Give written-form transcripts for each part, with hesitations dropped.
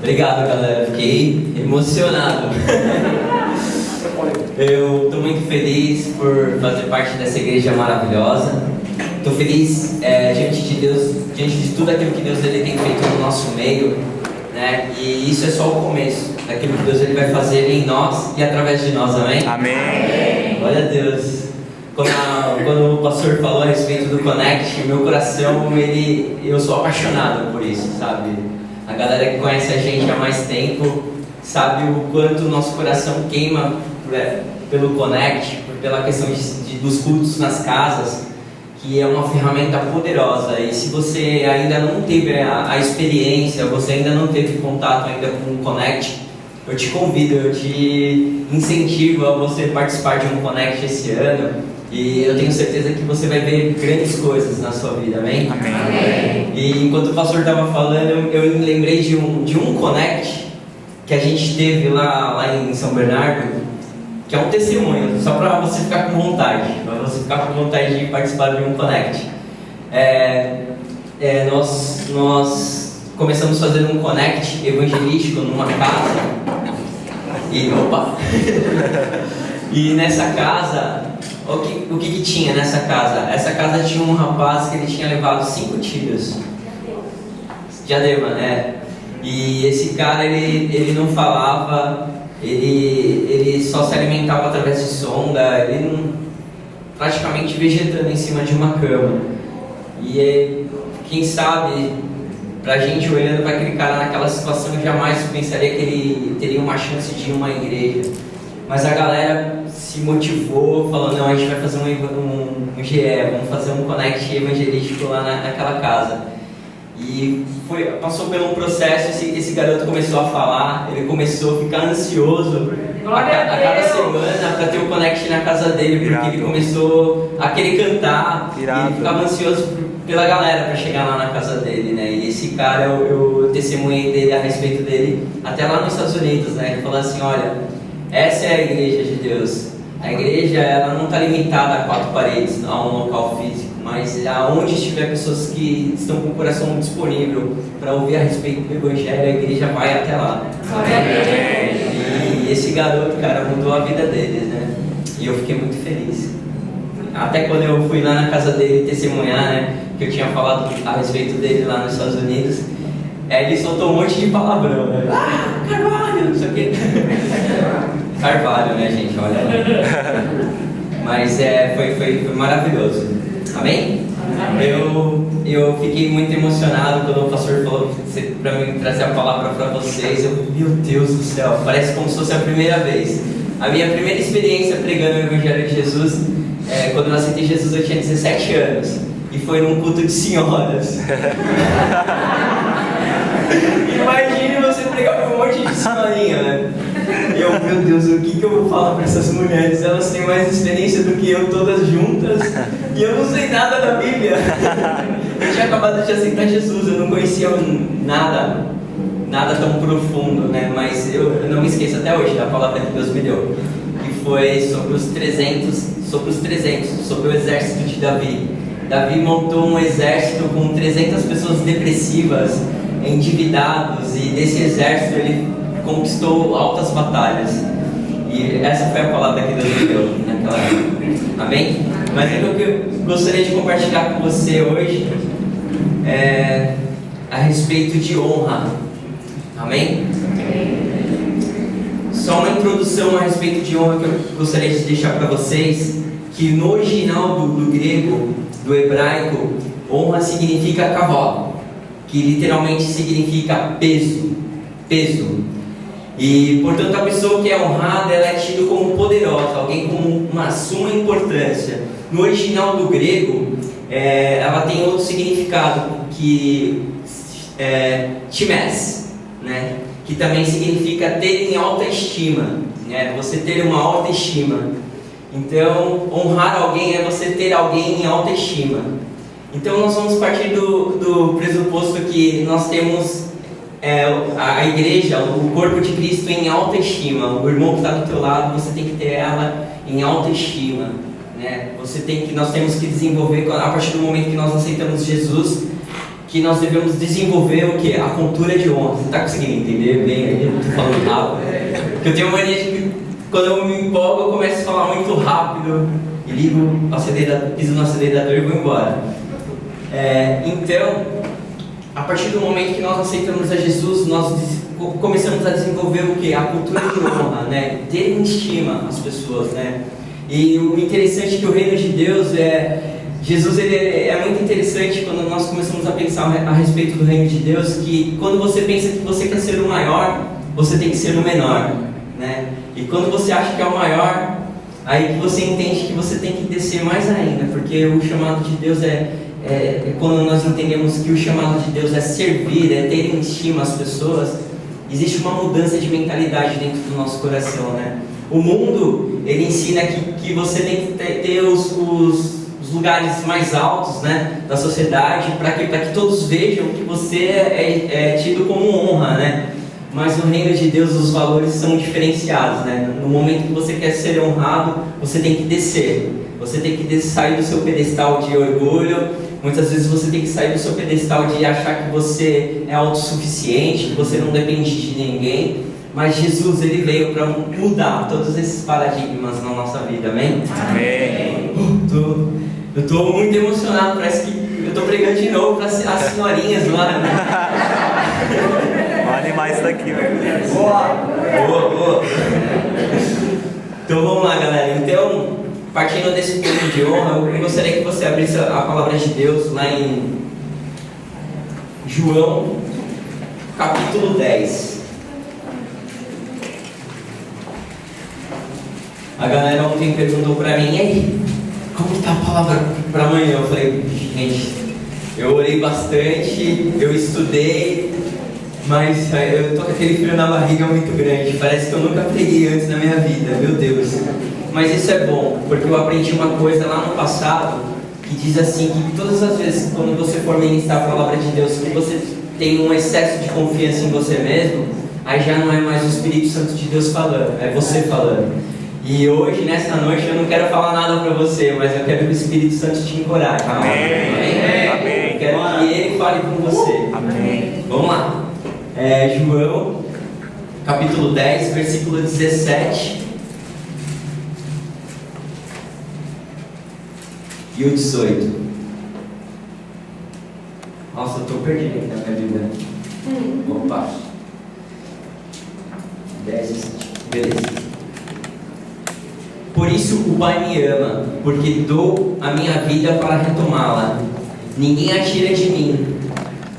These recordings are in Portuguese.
Obrigado, galera. Fiquei emocionado. Eu estou muito feliz por fazer parte dessa igreja maravilhosa. Estou feliz diante de Deus, diante de tudo aquilo que Deus ele tem feito no nosso meio, né? E isso é só o começo daquilo que Deus ele vai fazer em nós e através de nós, amém? Amém. Glória a Deus. Quando o pastor falou a respeito do Connect, meu coração, eu sou apaixonado por isso, sabe? A galera que conhece a gente há mais tempo sabe o quanto o nosso coração queima pelo Connect, pela questão dos cultos nas casas, que é uma ferramenta poderosa. E se você ainda não teve a experiência, você ainda não teve contato ainda com o Connect, eu te convido, eu te incentivo a você participar de um Connect esse ano. E eu tenho certeza que você vai ver grandes coisas na sua vida, amém? Amém. E enquanto o pastor estava falando, eu me lembrei de um Connect que a gente teve lá em São Bernardo, que é um testemunho, só para você ficar com vontade, de participar de um Connect. Nós começamos a fazer um Connect evangelístico numa casa, e nessa casa, o que tinha nessa casa? Essa casa tinha um rapaz que ele tinha levado 5 tiros. Diadema, né? E esse cara, ele não falava, ele só se alimentava através de sonda, praticamente vegetando em cima de uma cama. E quem sabe, pra gente olhando para aquele cara naquela situação, jamais pensaria que ele teria uma chance de ir a uma igreja. Mas a galera se motivou, falando, não, a gente vai fazer um GE, vamos fazer um Connect evangelístico lá naquela casa. E passou por um processo, esse garoto começou a falar, ele começou a ficar ansioso a cada semana para ter o Connect na casa dele, porque ele começou a querer cantar, e ele ficava ansioso pela galera para chegar lá na casa dele, né? E esse cara, eu testemunhei dele a respeito dele, até lá nos Estados Unidos, né? Ele falou assim, olha, essa é a igreja de Deus. A igreja, ela não está limitada a 4 paredes, a um local físico, mas aonde estiver pessoas que estão com o coração disponível para ouvir a respeito do Evangelho, a igreja vai até lá. E esse garoto, cara, mudou a vida dele, né? E eu fiquei muito feliz. Até quando eu fui lá na casa dele testemunhar, né? Que eu tinha falado a respeito dele lá nos Estados Unidos, ele soltou um monte de palavrão, né? Carvalho, não sei o quê. Carvalho, né, gente? Olha lá. Mas foi maravilhoso. Amém? Eu fiquei muito emocionado quando o pastor falou para mim trazer a palavra para vocês. Meu Deus do céu, parece como se fosse a primeira vez. A minha primeira experiência pregando o Evangelho de Jesus, quando eu aceitei Jesus, eu tinha 17 anos. E foi num culto de senhoras. Imagine você pregar para um monte de senhorinha, né? Meu Deus, o que eu vou falar para essas mulheres? Elas têm mais experiência do que eu, todas juntas, e eu não sei nada da Bíblia. Eu tinha acabado de aceitar Jesus, eu não conhecia nada tão profundo, né? Mas eu não me esqueço até hoje da palavra que Deus me deu, que foi sobre o exército de Davi. Davi montou um exército com 300 pessoas depressivas, endividados, e desse exército ele conquistou altas batalhas. E essa foi a palavra que Deus me deu naquela época. Amém? Mas o que eu gostaria de compartilhar com você hoje é a respeito de honra. Amém? Só uma introdução a respeito de honra que eu gostaria de deixar para vocês, que no original do grego, do hebraico, honra significa kavod, que literalmente significa peso. E, portanto, a pessoa que é honrada, ela é tida como poderosa, alguém com uma suma importância. No original do grego, ela tem outro significado, que é times, né? Que também significa ter em alta estima, né? Você ter uma alta estima. Então, honrar alguém é você ter alguém em alta estima. Então, nós vamos partir do pressuposto que nós temos a igreja, o corpo de Cristo em alta estima. O irmão que está do teu lado, você tem que ter ela em alta estima, né? Nós temos que desenvolver, a partir do momento que nós aceitamos Jesus, que que nós devemos desenvolver o quê? A cultura de honra. Você está conseguindo entender bem aí? Eu não estou falando rápido. Porque eu tenho mania de que quando eu me empolgo, eu começo a falar muito rápido e ligo o acelerador, piso no acelerador e vou embora. Então, a partir do momento que nós aceitamos a Jesus, nós começamos a desenvolver o quê? A cultura de honra, né? Ter em estima as pessoas, né? E o interessante é que o reino de Deus Jesus, ele é muito interessante quando nós começamos a pensar a respeito do reino de Deus, que quando você pensa que você quer ser o maior, você tem que ser o menor, né? E quando você acha que é o maior, aí que você entende que você tem que descer mais ainda, porque o chamado de Deus quando nós entendemos que o chamado de Deus é servir, é ter em estima as pessoas, existe uma mudança de mentalidade dentro do nosso coração, né? O mundo, ele ensina que você tem que ter os lugares mais altos, né, da sociedade, para que todos vejam que você é tido como honra, né? Mas no reino de Deus os valores são diferenciados, né? No momento que você quer ser honrado, você tem que descer. Você tem que sair do seu pedestal de orgulho. Muitas vezes você tem que sair do seu pedestal de achar que você é autossuficiente, que você não depende de ninguém. Mas Jesus, ele veio para mudar todos esses paradigmas na nossa vida, amém? Amém. Eu estou muito emocionado, parece que eu estou pregando de novo para as senhorinhas lá, né? Vamos animar isso daqui, velho. Boa. Então vamos lá, galera. Então, partindo desse ponto de honra, eu gostaria que você abrisse a palavra de Deus lá em João, capítulo 10. A galera ontem perguntou pra mim, e aí, como que tá a palavra pra amanhã? Eu falei, gente, eu orei bastante, eu estudei, mas eu tô com aquele frio na barriga muito grande, parece que eu nunca preguei antes na minha vida, meu Deus. Mas isso é bom, porque eu aprendi uma coisa lá no passado, que diz assim, que todas as vezes, quando você for ministrar a palavra de Deus, que você tem um excesso de confiança em você mesmo, aí já não é mais o Espírito Santo de Deus falando, é você falando. E hoje, nessa noite, eu não quero falar nada para você, mas eu quero que o Espírito Santo te encoraje. Amém. Amém. Eu quero que Ele fale com você. Amém. Vamos lá. João, capítulo 10, versículo 17 e o 18. Nossa, eu tô perdido aqui na minha Bíblia. Opa. 10, 17. Beleza. Por isso o Pai me ama, porque dou a minha vida para retomá-la. Ninguém a tira de mim,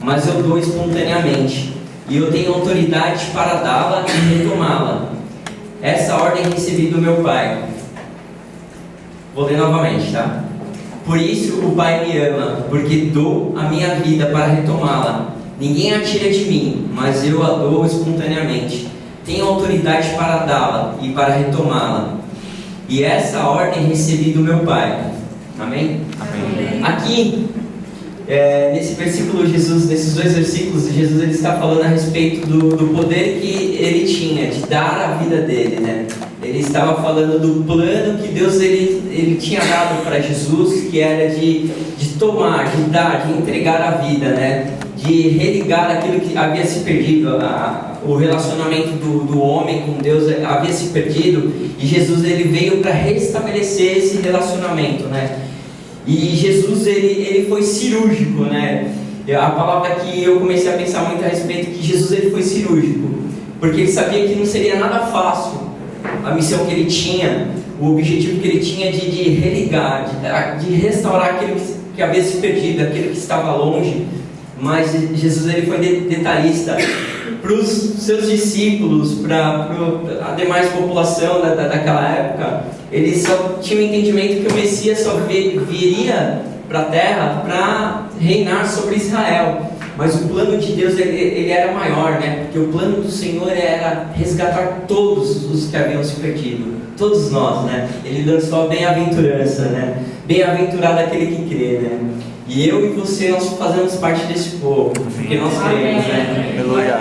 mas eu dou espontaneamente, e eu tenho autoridade para dá-la e retomá-la. Essa ordem recebi do meu Pai. Vou ler novamente, tá? Por isso o Pai me ama, porque dou a minha vida para retomá-la. Ninguém a tira de mim, mas eu a dou espontaneamente. Tenho autoridade para dá-la e para retomá-la. E essa ordem recebi do meu Pai. Amém? Amém. Aqui, nesse versículo, nesses dois versículos, Jesus ele está falando a respeito do poder que ele tinha de dar a vida dele, né? Ele estava falando do plano que Deus ele tinha dado para Jesus, que era de tomar, de dar, de entregar a vida, né? De religar aquilo que havia se perdido, o relacionamento do homem com Deus havia se perdido, e Jesus ele veio para restabelecer esse relacionamento, né? E Jesus ele foi cirúrgico, né? A palavra que eu comecei a pensar muito a respeito, que Jesus ele foi cirúrgico, porque ele sabia que não seria nada fácil a missão que ele tinha, o objetivo que ele tinha de religar, de restaurar aquilo que havia se perdido, aquilo que estava longe. Mas Jesus ele foi detalhista para os seus discípulos, para a demais população daquela época. Eles só tinham o entendimento que o Messias só viria para a terra para reinar sobre Israel. Mas o plano de Deus ele era maior, né? Porque o plano do Senhor era resgatar todos os que haviam se perdido, todos nós, né? Ele lançou a bem-aventurança, né? Bem-aventurado aquele que crê, né? E eu e você, nós fazemos parte desse povo, porque nós cremos, né? Aleluia.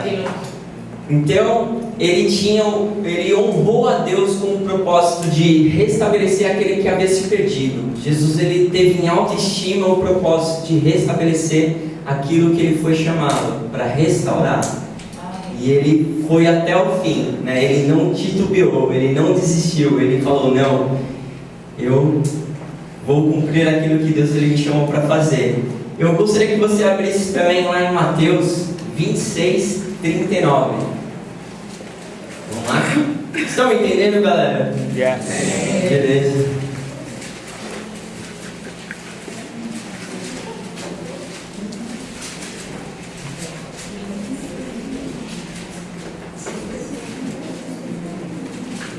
Então, ele honrou a Deus com o propósito de restabelecer aquele que havia se perdido. Jesus, ele teve em alta estima o propósito de restabelecer aquilo que ele foi chamado para restaurar. E ele foi até o fim, né? Ele não titubeou, ele não desistiu, ele falou: não, eu vou cumprir aquilo que Deus ele me chamou para fazer. Eu gostaria que você abrisse também lá em Mateus 26, 39. Vamos lá? Estão me entendendo, galera? Yes. Beleza.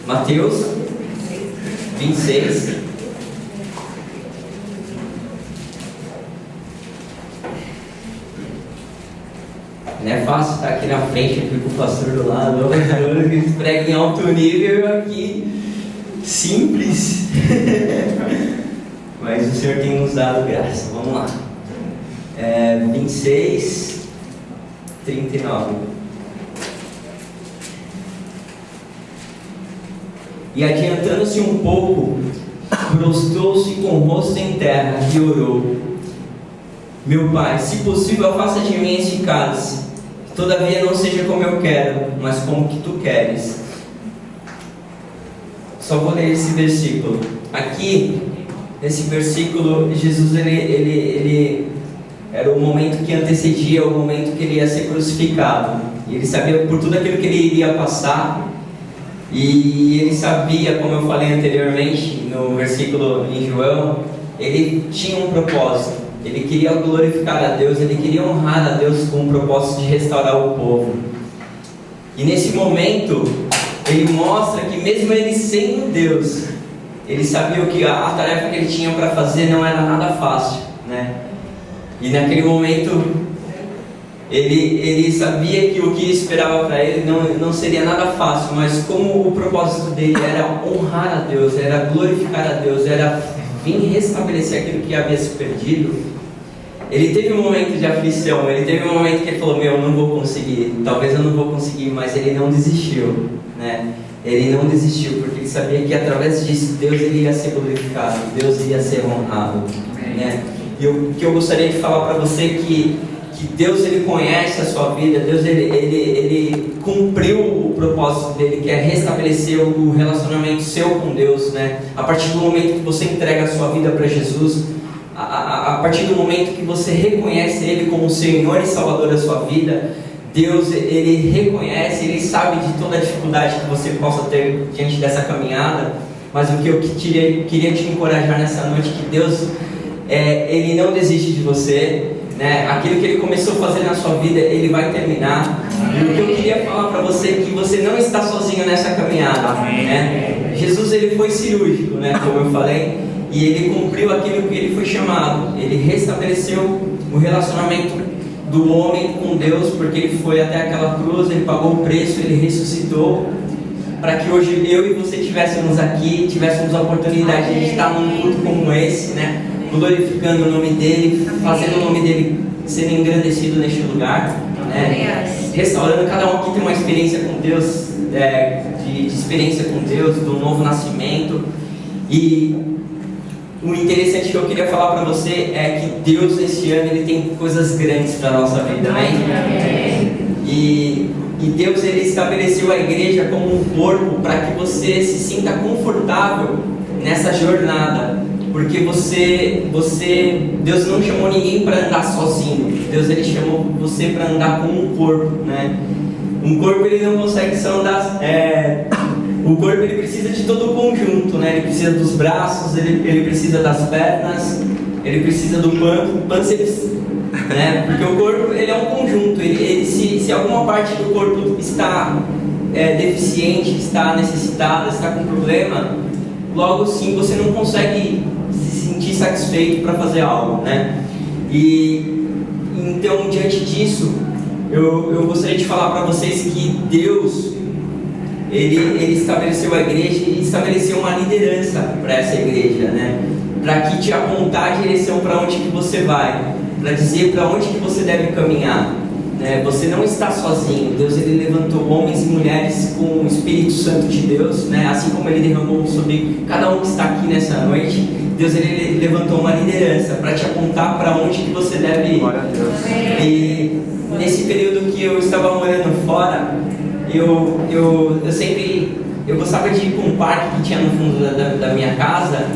Mateus 26. Não é fácil estar aqui na frente, aqui com o pastor do lado, que eles pregam em alto nível, aqui simples. Mas o Senhor tem nos dado graça. Vamos lá. 26, 39. E adiantando-se um pouco, prostrou-se com o rosto em terra e orou: meu Pai, se possível, afasta de mim este cálice. Todavia não seja como eu quero, mas como que tu queres. Só vou ler esse versículo. Aqui, nesse versículo, Jesus ele era o momento que antecedia o momento que ele ia ser crucificado. E ele sabia por tudo aquilo que ele iria passar. E ele sabia, como eu falei anteriormente, no versículo em João, ele tinha um propósito. Ele queria glorificar a Deus, ele queria honrar a Deus com o propósito de restaurar o povo. E nesse momento, ele mostra que mesmo ele sendo Deus, ele sabia que a tarefa que ele tinha para fazer não era nada fácil, né? E naquele momento, ele sabia que o que esperava para ele não seria nada fácil, mas como o propósito dele era honrar a Deus, era glorificar a Deus, era vir restabelecer aquilo que havia se perdido, ele teve um momento de aflição, ele teve um momento que ele falou: meu, eu não vou conseguir, talvez eu não vou conseguir, mas ele não desistiu, né? Ele não desistiu, porque ele sabia que através disso Deus ele ia ser glorificado, Deus ia ser honrado, né? E o que eu gostaria de falar para você é que Deus ele conhece a sua vida, Deus ele cumpriu o propósito dele, que é restabelecer o relacionamento seu com Deus, né? A partir do momento que você entrega a sua vida para Jesus, a partir do momento que você reconhece Ele como Senhor e Salvador da sua vida, Deus ele reconhece, Ele sabe de toda a dificuldade que você possa ter diante dessa caminhada. Mas o que eu queria te encorajar nessa noite, que Deus Ele não desiste de você, né? Aquilo que Ele começou a fazer na sua vida, Ele vai terminar. E o que eu queria falar para você é que você não está sozinho nessa caminhada, né? Jesus ele foi cirúrgico, né? Como eu falei, e Ele cumpriu aquilo que Ele foi chamado. Ele restabeleceu o relacionamento do homem com Deus, porque Ele foi até aquela cruz, Ele pagou o preço, Ele ressuscitou, para que hoje eu e você estivéssemos aqui, tivéssemos a oportunidade de estar num culto como esse, né? Glorificando o nome dEle, fazendo o nome dEle ser engrandecido neste lugar, né? Restaurando. Cada um aqui tem uma experiência com Deus, de experiência com Deus, do novo nascimento. E o interessante que eu queria falar para você é que Deus esse ano ele tem coisas grandes para a nossa vida, amém? E Deus ele estabeleceu a igreja como um corpo para que você se sinta confortável nessa jornada, porque Deus não chamou ninguém para andar sozinho. Deus ele chamou você para andar como um corpo, né? Um corpo ele não consegue só andar. O corpo ele precisa de todo o conjunto, né? Ele precisa dos braços, ele precisa das pernas, ele precisa do pâncreas, né? Porque o corpo ele é um conjunto. Se alguma parte do corpo está deficiente, está necessitada, está com problema, logo sim você não consegue se sentir satisfeito para fazer algo, né? E então diante disso, eu gostaria de falar para vocês que Deus Ele estabeleceu a igreja e estabeleceu uma liderança para essa igreja, né? Para que te apontar a direção para onde que você vai, para dizer para onde que você deve caminhar. né, você não está sozinho. Deus ele levantou homens e mulheres com o Espírito Santo de Deus, né, assim como ele derramou sobre cada um que está aqui nessa noite. Deus ele levantou uma liderança para te apontar para onde que você deve ir. Glória a Deus. E nesse período que eu estava morando fora, eu gostava de ir para um parque que tinha no fundo da minha casa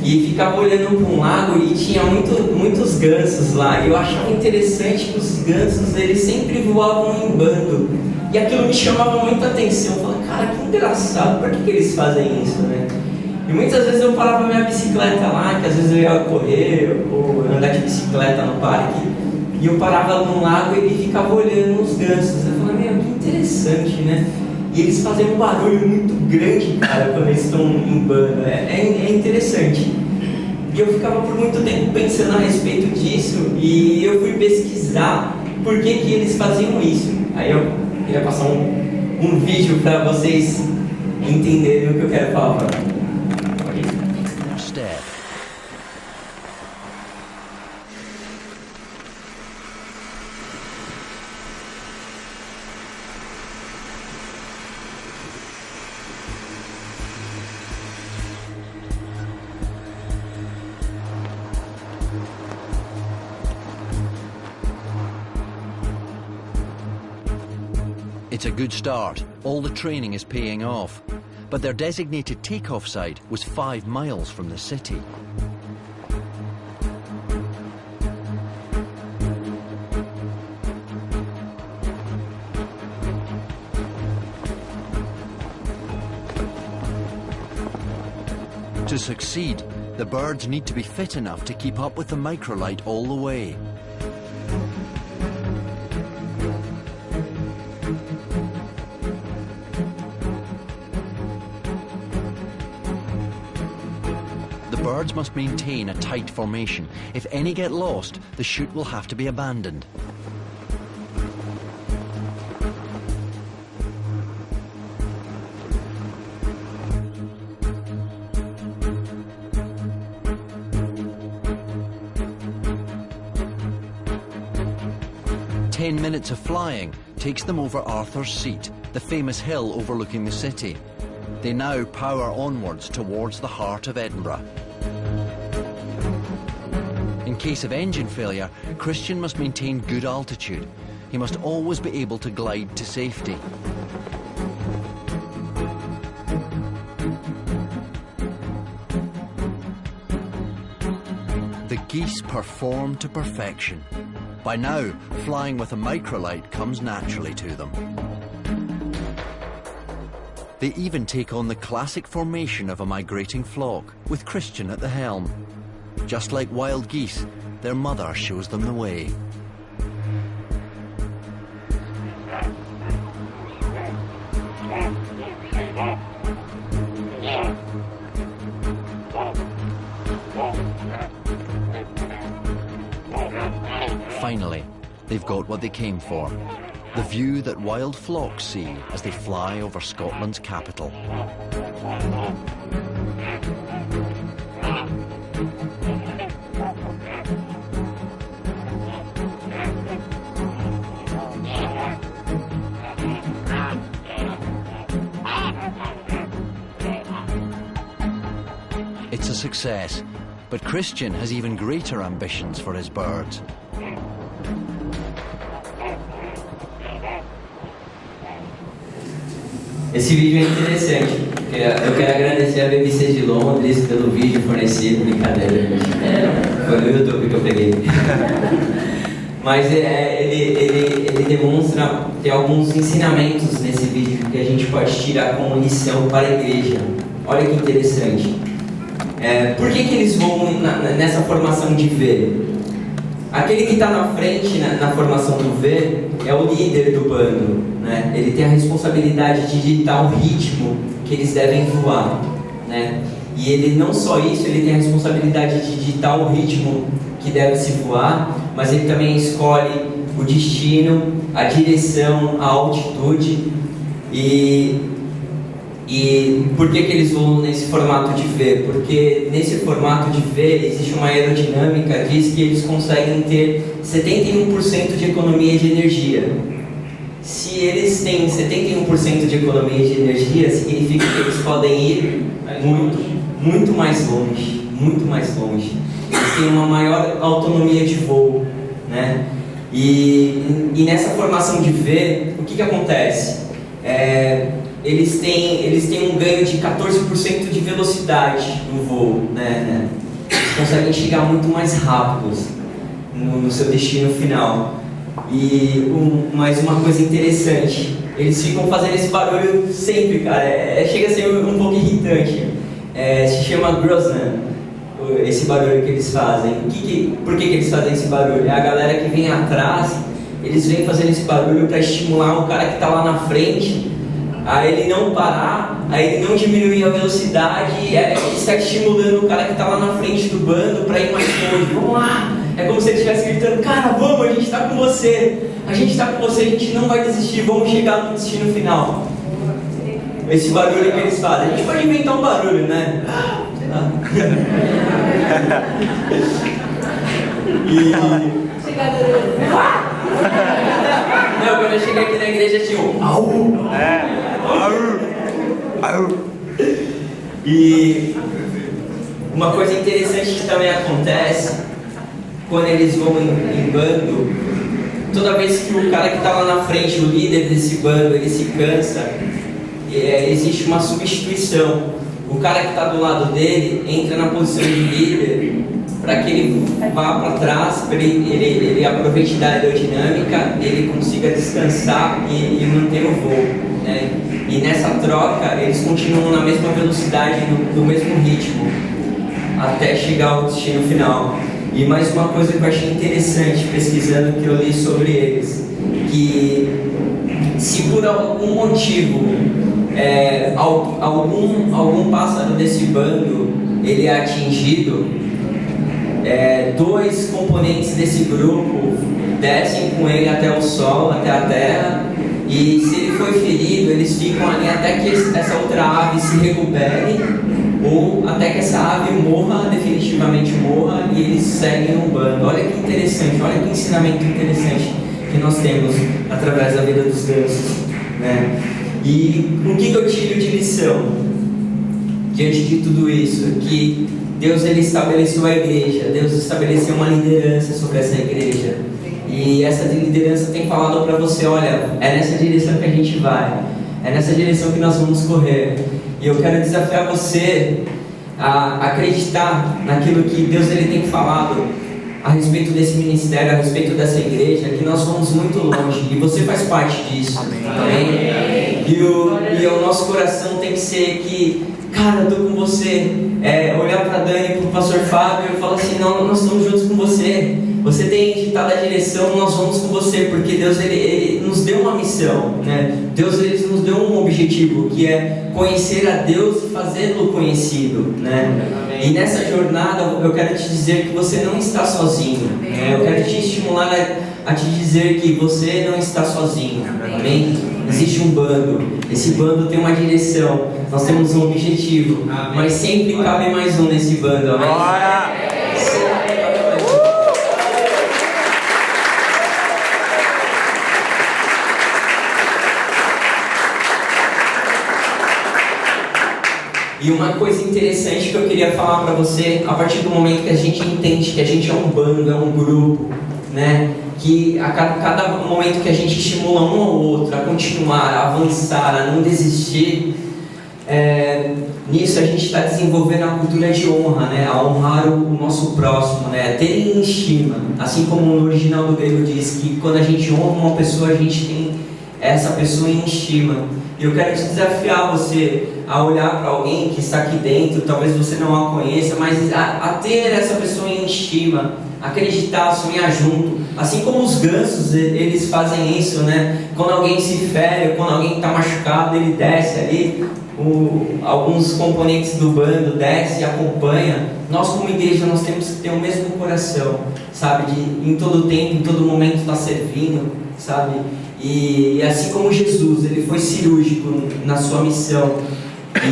e ficava olhando para um lago e tinha muitos gansos lá. E eu achava interessante que os gansos eles sempre voavam em bando e aquilo me chamava muita atenção. Eu falava, cara, que engraçado, por que eles fazem isso, né? E muitas vezes eu parava minha bicicleta lá, que às vezes eu ia correr ou andar de bicicleta no parque, e eu parava num lago e ele ficava olhando os gansos. Eu falava, meu, que interessante, né? E eles fazem um barulho muito grande, cara, quando eles estão em bando. É interessante. E eu ficava por muito tempo pensando a respeito disso, e eu fui pesquisar por que eles faziam isso. Aí eu queria passar um vídeo para vocês entenderem o que eu quero falar. Step. It's a good start. All the training is paying off. But their designated takeoff site was 5 miles from the city. To succeed, the birds need to be fit enough to keep up with the microlight all the way. Birds must maintain a tight formation. If any get lost, the chute will have to be abandoned. "10 minutes of flying takes them over Arthur's Seat, the famous hill overlooking the city. They now power onwards towards the heart of Edinburgh. In case of engine failure, Christian must maintain good altitude. He must always be able to glide to safety. The geese perform to perfection. By now, flying with a microlight comes naturally to them. They even take on the classic formation of a migrating flock, with Christian at the helm. Just like wild geese, their mother shows them the way. Finally, they've got what they came for. The view that wild flocks see as they fly over Scotland's capital. It's a success, but Christian has even greater ambitions for his birds. Esse vídeo é interessante. Eu quero agradecer a BBC de Londres pelo vídeo fornecido, brincadeira, gente. Foi no YouTube que eu peguei. Mas ele demonstra, tem alguns ensinamentos nesse vídeo que a gente pode tirar como lição para a igreja. Olha que interessante. Por que eles vão nessa formação de V? Aquele que está na frente, na formação do V, é o líder do bando, né? Ele tem a responsabilidade de ditar o ritmo que eles devem voar, né? E ele não só isso, ele tem a responsabilidade de ditar o ritmo que deve se voar, mas ele também escolhe o destino, a direção, a altitude. E E por que eles vão nesse formato de V? Porque nesse formato de V existe uma aerodinâmica, diz que eles conseguem ter 71% de economia de energia. Se eles têm 71% de economia de energia, significa que eles podem ir muito mais longe, muito mais longe. Eles têm uma maior autonomia de voo, né? E nessa formação de V, o que acontece? Eles têm um ganho de 14% de velocidade no voo, né? Eles conseguem chegar muito mais rápidos no seu destino final. E mais uma coisa interessante, eles ficam fazendo esse barulho sempre, cara, chega a ser um pouco irritante. Se chama Grosnan, esse barulho que eles fazem. Por que eles fazem esse barulho? É a galera que vem atrás, eles vêm fazendo esse barulho para estimular o cara que está lá na frente, a ele não parar, a ele não diminuir a velocidade, ele está estimulando o cara que está lá na frente do bando para ir mais longe. Vamos lá! É como se ele estivesse gritando: cara, vamos, a gente está com você, a gente está com você, a gente não vai desistir, vamos chegar no destino final. Esse barulho que eles fazem, a gente pode inventar um barulho, né? Sei lá. Não, quando eu cheguei aqui na igreja tinha um au. E uma coisa interessante que também acontece quando eles vão em bando, toda vez que o cara que está lá na frente, o líder desse bando, ele se cansa, existe uma substituição. O cara que está do lado dele entra na posição de líder para que ele vá para trás, para ele aproveite da aerodinâmica, ele consiga descansar e manter o voo, né? E nessa troca eles continuam na mesma velocidade, no mesmo ritmo, até chegar ao destino final. E mais uma coisa que eu achei interessante pesquisando, que eu li sobre eles, que se por algum motivo algum pássaro desse bando ele é atingido, dois componentes desse grupo descem com ele até o sol, até a terra, e se ele foi ferido, eles ficam ali até que essa outra ave se recupere, ou até que essa ave morra, definitivamente morra, e eles seguem o bando. Olha que interessante, olha que ensinamento interessante que nós temos através da vida dos gansos, né? E o que eu tiro de lição diante de tudo isso? Que Deus ele estabeleceu a igreja, Deus estabeleceu uma liderança sobre essa igreja, e essa liderança tem falado para você: olha, é nessa direção que a gente vai, é nessa direção que nós vamos correr. E eu quero desafiar você a acreditar naquilo que Deus ele tem falado a respeito desse ministério, a respeito dessa igreja, que nós vamos muito longe, e você faz parte disso. Amém? E o nosso coração tem que ser que, cara, eu tô com você. Olhar para Dani, para o pastor Fábio e falar assim: não, nós estamos juntos com você. Você tem ditado a direção, nós vamos com você, porque Deus ele nos deu uma missão, né? Deus ele nos deu um objetivo, que é conhecer a Deus e fazê-lo conhecido, né? E nessa jornada eu quero te dizer que você não está sozinho, né? Eu quero te estimular a te dizer que você não está sozinho, amém? Existe um bando, esse bando tem uma direção, nós temos um objetivo, mas sempre cabe mais um nesse bando, amém? E uma coisa interessante que eu queria falar para você, a partir do momento que a gente entende que a gente é um bando, é um grupo, né? Que a cada momento que a gente estimula um ao outro a continuar, a avançar, a não desistir, nisso a gente está desenvolvendo a cultura de honra, né? A honrar o nosso próximo, né? Ter em estima, assim como no original do grego diz que quando a gente honra uma pessoa, a gente tem essa pessoa em estima. E eu quero te desafiar você a olhar para alguém que está aqui dentro, talvez você não a conheça, mas a ter essa pessoa em estima, acreditar, sonhar junto. Assim como os gansos, eles fazem isso, né? Quando alguém se fere, quando alguém está machucado, ele desce ali, alguns componentes do bando desce e acompanha. Nós como igreja, nós temos que ter o mesmo coração, sabe? De em todo tempo, em todo momento estar servindo, sabe? E assim como Jesus, ele foi cirúrgico na sua missão,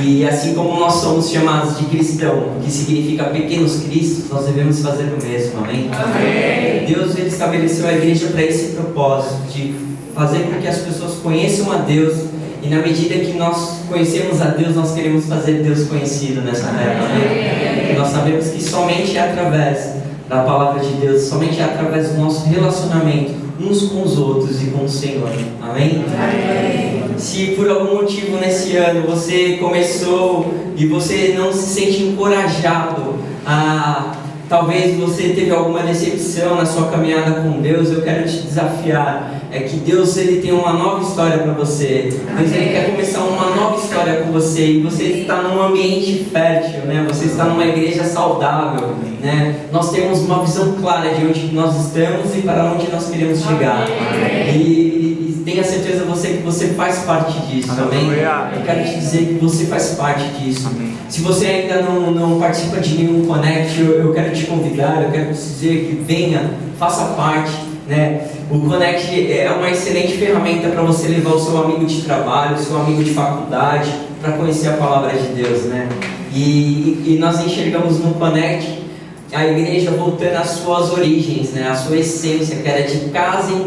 E assim como nós somos chamados de cristão, que significa pequenos cristos, nós devemos fazer o mesmo, amém? Amém. Deus ele estabeleceu a igreja para esse propósito, de fazer com que as pessoas conheçam a Deus, e na medida que nós conhecemos a Deus, nós queremos fazer Deus conhecido nessa terra, amém? Nós sabemos que somente é através da palavra de Deus, somente é através do nosso relacionamento uns com os outros e com o Senhor, amém? Amém. Se por algum motivo nesse ano você começou e você não se sente encorajado talvez você teve alguma decepção na sua caminhada com Deus, eu quero te desafiar. É que Deus ele tem uma nova história para você. Deus ele quer começar uma nova história com você. E você está num ambiente fértil, né? Você está numa igreja saudável, né? Nós temos uma visão clara de onde nós estamos e para onde nós queremos chegar. E tenha certeza que você faz parte disso, amém? Eu quero te dizer que você faz parte disso. Se você ainda não participa de nenhum Connect, eu quero te convidar, eu quero te dizer que venha, faça parte, né? O Connect é uma excelente ferramenta para você levar o seu amigo de trabalho, o seu amigo de faculdade, para conhecer a palavra de Deus, né? E nós enxergamos no Connect a igreja voltando às suas origens, né? A sua essência, que era de casa em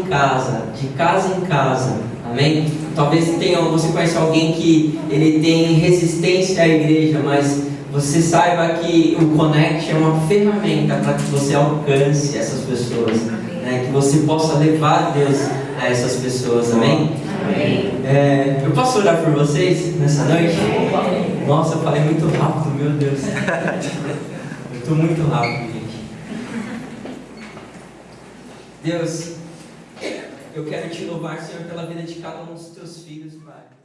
casa, amém? Talvez você conheça alguém que ele tem resistência à igreja, mas você saiba que o Connect é uma ferramenta para que você alcance essas pessoas, né? Que você possa levar Deus a essas pessoas, amém? Amém. Eu posso orar por vocês nessa noite? Nossa, eu falei muito rápido, meu Deus. Eu estou muito rápido, gente. Deus, eu quero te louvar, Senhor, pela vida de cada um dos teus filhos, Pai.